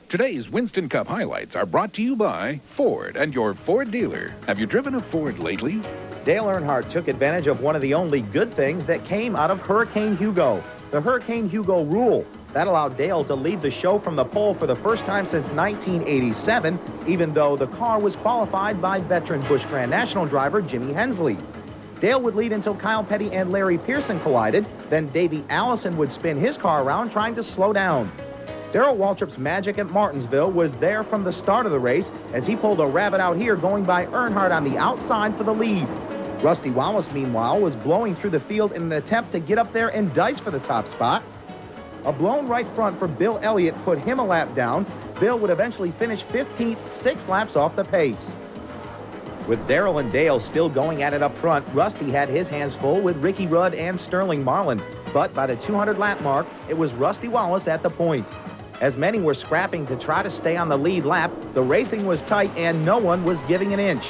Today's Winston Cup highlights are brought to you by Ford and your Ford dealer. Have you driven a Ford lately? Dale Earnhardt took advantage of one of the only good things that came out of Hurricane Hugo, the Hurricane Hugo rule. That allowed Dale to lead the show from the pole for the first time since 1987, even though the car was qualified by veteran Busch Grand National driver Jimmy Hensley. Dale would lead until Kyle Petty and Larry Pearson collided. Then Davey Allison would spin his car around trying to slow down. Darrell Waltrip's magic at Martinsville was there from the start of the race as he pulled a rabbit out here going by Earnhardt on the outside for the lead. Rusty Wallace, meanwhile, was blowing through the field in an attempt to get up there and dice for the top spot. A blown right front for Bill Elliott put him a lap down. Bill would eventually finish 15th, 6 laps off the pace. With Darrell and Dale still going at it up front, Rusty had his hands full with Ricky Rudd and Sterling Marlin. But by the 200-lap mark, it was Rusty Wallace at the point. As many were scrapping to try to stay on the lead lap, the racing was tight and no one was giving an inch.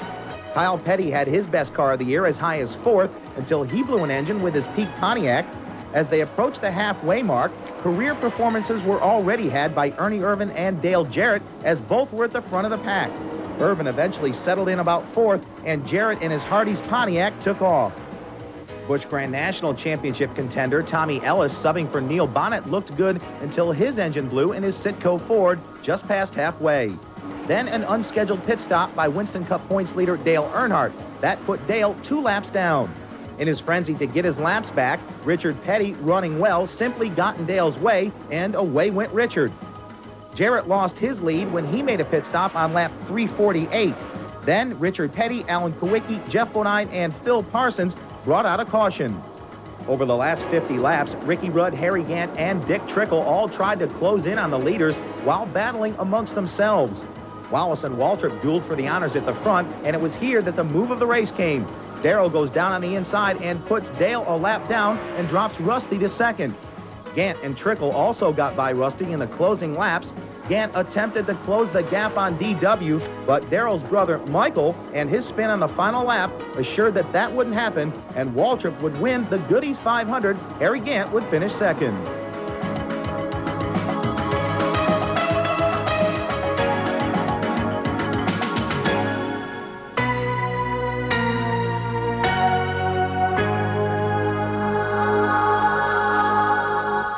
Kyle Petty had his best car of the year as high as 4th until he blew an engine with his peak Pontiac. As they approached the halfway mark, career performances were already had by Ernie Irvan and Dale Jarrett as both were at the front of the pack. Irvan eventually settled in about 4th, and Jarrett in his Hardee's Pontiac took off. Busch Grand National Championship contender Tommy Ellis, subbing for Neil Bonnet, looked good until his engine blew in his Citgo Ford just past halfway. Then an unscheduled pit stop by Winston Cup points leader Dale Earnhardt. That put Dale 2 laps down. In his frenzy to get his laps back, Richard Petty, running well, simply got in Dale's way, and away went Richard. Jarrett lost his lead when he made a pit stop on lap 348. Then Richard Petty, Alan Kowicki, Jeff Bodine, and Phil Parsons brought out a caution. Over the last 50 laps, Ricky Rudd, Harry Gant, and Dick Trickle all tried to close in on the leaders while battling amongst themselves. Wallace and Waltrip dueled for the honors at the front, and it was here that the move of the race came. Darrell goes down on the inside and puts Dale a lap down and drops Rusty to 2nd. Gant and Trickle also got by Rusty in the closing laps. Gant attempted to close the gap on DW, but Darrell's brother Michael and his spin on the final lap assured that wouldn't happen, and Waltrip would win the Goody's 500. Harry Gant would finish 2nd.